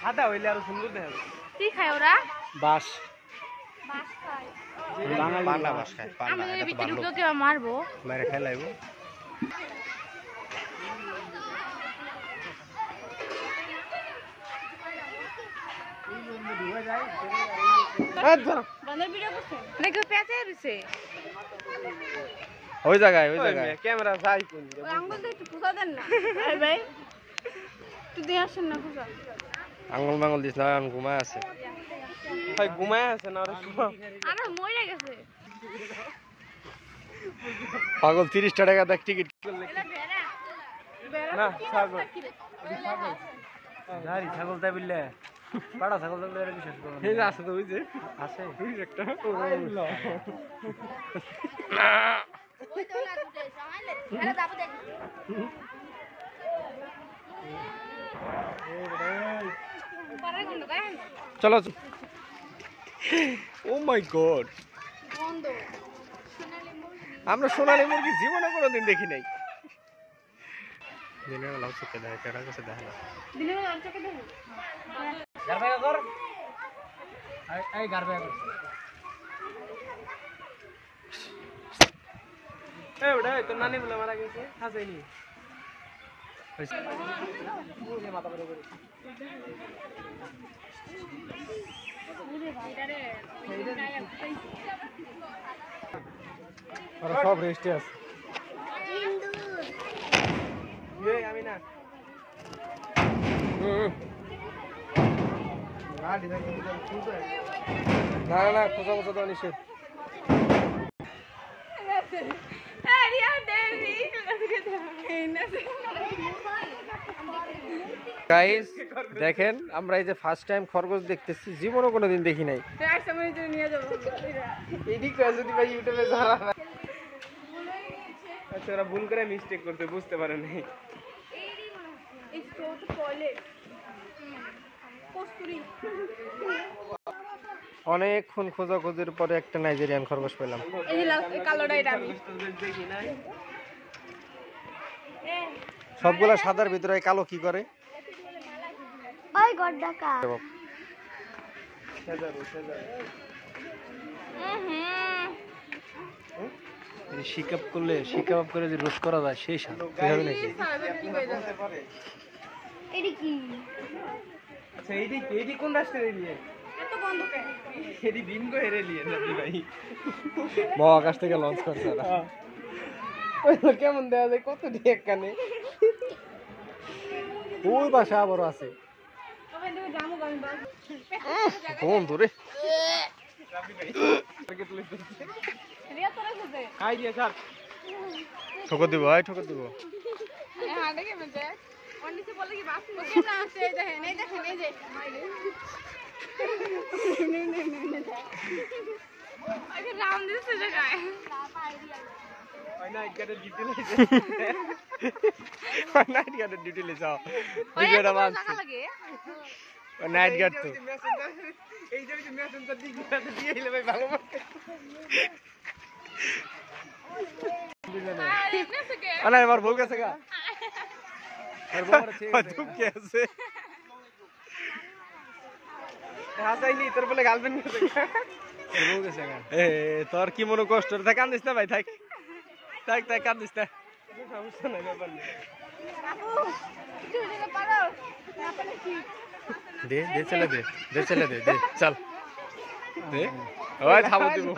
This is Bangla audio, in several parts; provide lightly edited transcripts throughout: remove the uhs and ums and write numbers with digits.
সাদা হইলে আরো সুন্দর দেখা যাবে। কি খায় ওরা? বাস বাস খায়। পান্ডা বাস খায়। পান্ডা আমি এটা তো ভিতরে ভালো ঢুকে মারবো। মেরে খেলাইবো। বান্দর ভিডিও করছে নাকি পেঁচে রইছে ওই জায়গায় ক্যামেরা যাই কোন ওই আঙ্গুল দিয়ে একটু ফুসা দেন না ভাই ভাই একটু দিয়ে আসেন না ফুসা আঙ্গুল মাঙ্গুল দিস না ঘুমায় আছে ভাই ঘুমায় আছে না ওরা আরে মরে গেছে পাগল 30 টাকা দেখ টিকিট এলা বেরা না ছাগল জারি ছাগল তাই বললে পাড়া ছাগল তো এর বিশ্বাস করো এই যে আছে তো ওই যে আছে ওই একটা ওই তো না তুই সামাইলে এরা যাবো দেখ পারে কোন গায় চলো ও মাই গড বন্ধ আমরা সোনালী মুরগি জীবনে কোনোদিন দেখি নাই দিনের বেলা চোখে দেখে কেডা কাছে দেখে না দিনে আর চোখে দেখো গারবা কর এই গারবা কর এই বড় তো নানি বলে মারা গেছে হাসাইনি ওই মাথা বড় করে আর সব রেস্টে আছে এই আমি না গাড়ি দেখতে খুব না না খোঁজা খোঁজা তো নিষেধ গাইস দেখেন আমরা এই যে ফার্স্ট টাইম খরগোশ দেখতেছি জীবনে কোনোদিন দেখি নাই এদিক করে যদি ভাই ইউটিউবে যারা আচ্ছা ওরা ভুল করে মিস্টেক করতে বুঝতে পারে নাই অনেকক্ষণ খোঁজাখুঁজির পরে একটা নাইজেরিয়ান খরগোশ পেলাম দেখি নাই সবগুলা সাদার ভিতরে কালো কি করে ওই গড্ডাকা শিকাপ করলে শিকাপ করে যে রোস্ট করা যায় সেই স্বাদ হবে নাকি এডি কি আচ্ছা এইদি কোন রাস্তায় এলিয়ে এত বন্ধ কেন এদি বিনগো হেরে এলিয়ে নাকি ভাই মহাকাশ থেকে লঞ্চ করছে ওরা ওই কেমন দেয়া যায় কত ঠিক কানে ওই বাসা আবার আছে ওখান থেকে জামু গান বাস বন্ধু রে রিয়া তোরা খুঁজে খাই দিয়ে স্যার ঠোকর দিব ভাই ঠোকর দিব হ্যাঁ দেখে মেজে ওর নিচে বলে কি বাস মুখে না আসে এই দেখেন এই যে আগে রাম দিছে জায়গায় নাইট গার্ডের ডিটেইল নাইট গার্ডের ডিউটি যাও ভিডিওটা বানছি নাইট গার্ড তো এই যে মেসেঞ্জার দিয়ে এলে ভাই ভালো মতো আরে এবার ভুল গেছে গা আর বড় ঠিক কি আছে হাসাইনি তোর বলে গার্লফ্রেন্ড গেছে ভুল গেছে গা এ তোর কি মনে কষ্ট থাক কান্দিস না ভাই থাক থাক থাক কান্দিস না সমস্যা নাই ব্যাপার নেই বাবু কিছু দিতে পারো না পারলে কি দে দে চলে দে দে চলে দে দে চল দে ওই থামো দিব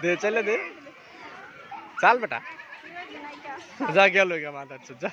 দে চলে দে চল বেটা যা গেল গা মাথা যা